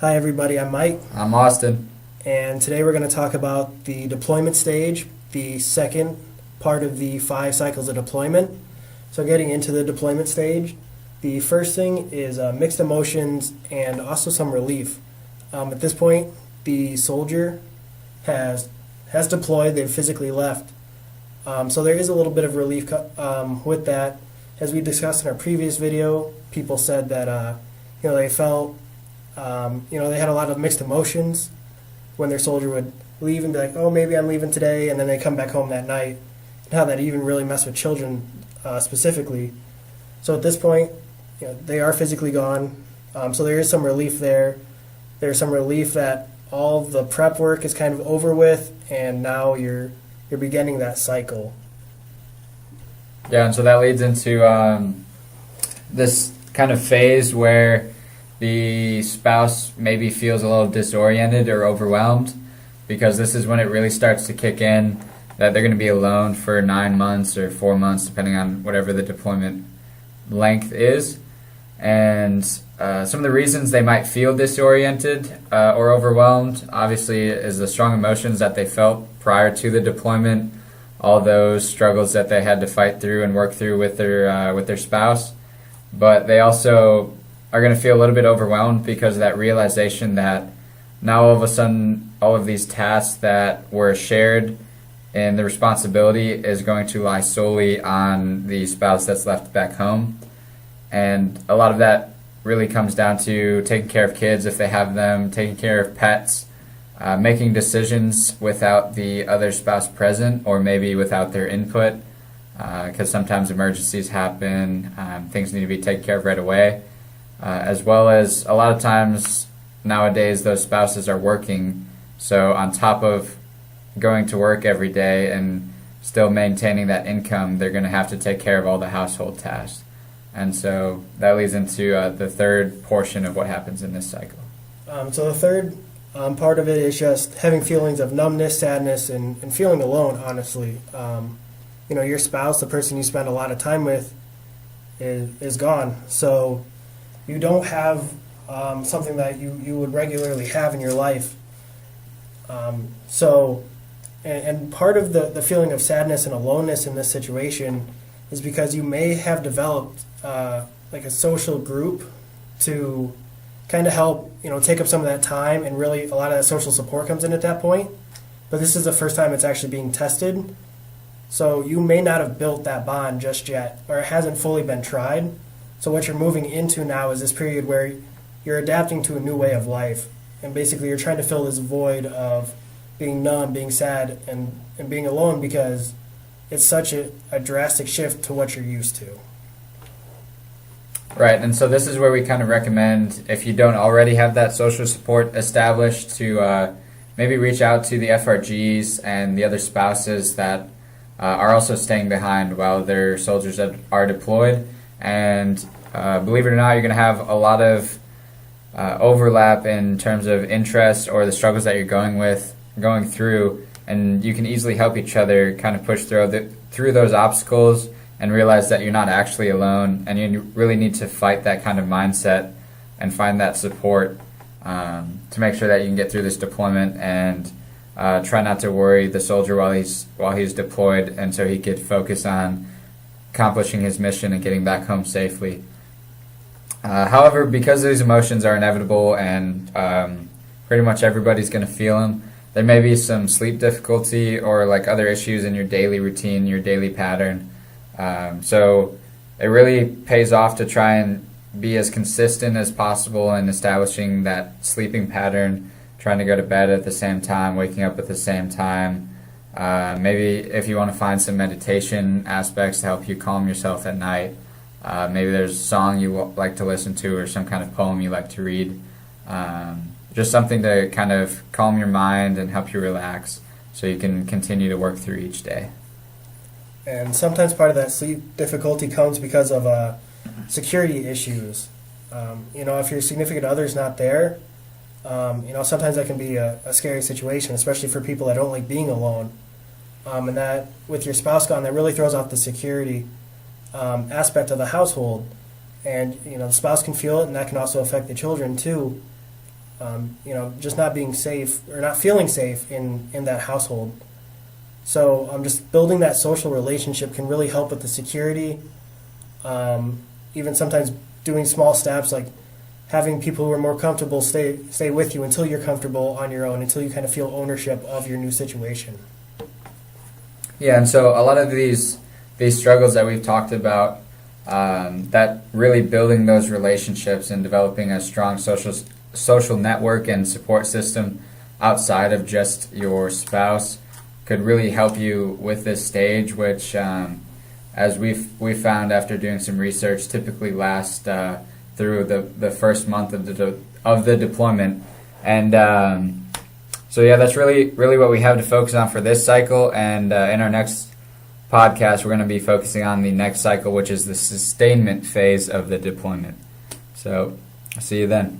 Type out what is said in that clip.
Hi, everybody. I'm Mike, I'm Austin. and today we're going to talk about the deployment stage, the second part of the 5 cycles of deployment. So, getting into the deployment stage, the first thing is mixed emotions and also some relief. At this point, the soldier has deployed; they've physically left. So there is a little bit of relief with that. As we discussed in our previous video, people said that they felt they had a lot of mixed emotions when their soldier would leave and be like, oh, maybe I'm leaving today, and then they come back home that night, and how that even really messed with children specifically. So at this point, they are physically gone. So there is some relief there. There's some relief that all the prep work is kind of over with, and now you're beginning that cycle. Yeah, and so that leads into this kind of phase where the spouse maybe feels a little disoriented or overwhelmed, because this is when it really starts to kick in that they're going to be alone for 9 months or 4 months, depending on whatever the deployment length is. And some of the reasons they might feel disoriented or overwhelmed, obviously, is the strong emotions that they felt prior to the deployment, all those struggles that they had to fight through and work through with their spouse. But they also are going to feel a little bit overwhelmed because of that realization that now all of a sudden all of these tasks that were shared and the responsibility is going to lie solely on the spouse that's left back home. And a lot of that really comes down to taking care of kids if they have them, taking care of pets, making decisions without the other spouse present or maybe without their input, because sometimes emergencies happen, things need to be taken care of right away, as well as a lot of times nowadays those spouses are working, so on top of going to work every day and still maintaining that income, they're going to have to take care of all the household tasks. And so that leads into the third portion of what happens in this cycle. So the third part of it is just having feelings of numbness, sadness, and feeling alone, honestly. Your spouse, the person you spend a lot of time with, is gone. So you don't have something that you would regularly have in your life. And part of the feeling of sadness and aloneness in this situation is because you may have developed like a social group to kind of help take up some of that time, and really a lot of that social support comes in at that point. But this is the first time it's actually being tested, so you may not have built that bond just yet, or it hasn't fully been tried. So what you're moving into now is this period where you're adapting to a new way of life, and basically you're trying to fill this void of being numb, being sad, and being alone, because it's such a drastic shift to what you're used to. Right, and so this is where we kind of recommend, if you don't already have that social support established, to maybe reach out to the FRGs and the other spouses that are also staying behind while their soldiers are deployed. And believe it or not, you're going to have a lot of overlap in terms of interest or the struggles that you're going through, and you can easily help each other kind of push through those obstacles and realize that you're not actually alone, and you really need to fight that kind of mindset and find that support to make sure that you can get through this deployment, and try not to worry the soldier while he's deployed, and so he could focus on accomplishing his mission and getting back home safely. However, because these emotions are inevitable and pretty much everybody's going to feel them, there may be some sleep difficulty or like other issues in your daily routine, your daily pattern. So it really pays off to try and be as consistent as possible in establishing that sleeping pattern, trying to go to bed at the same time, waking up at the same time. Maybe if you want to find some meditation aspects to help you calm yourself at night, maybe there's a song you like to listen to or some kind of poem you like to read. Just something to kind of calm your mind and help you relax so you can continue to work through each day. And sometimes part of that sleep difficulty comes because of security issues. If your significant other's not there, sometimes that can be a scary situation, especially for people that don't like being alone. And that with your spouse gone, that really throws off the security aspect of the household. And the spouse can feel it, and that can also affect the children too. just not being safe or not feeling safe in that household. So just building that social relationship can really help with the security. Even sometimes doing small steps like having people who are more comfortable stay with you until you're comfortable on your own, until you kind of feel ownership of your new situation. Yeah, and so a lot of these struggles that we've talked about, that really building those relationships and developing a strong social network and support system outside of just your spouse could really help you with this stage, which, as we've found after doing some research, typically lasts through the first month of the deployment. And so yeah, that's really what we have to focus on for this cycle. And in our next podcast, we're going to be focusing on the next cycle, which is the sustainment phase of the deployment. So I'll see you then.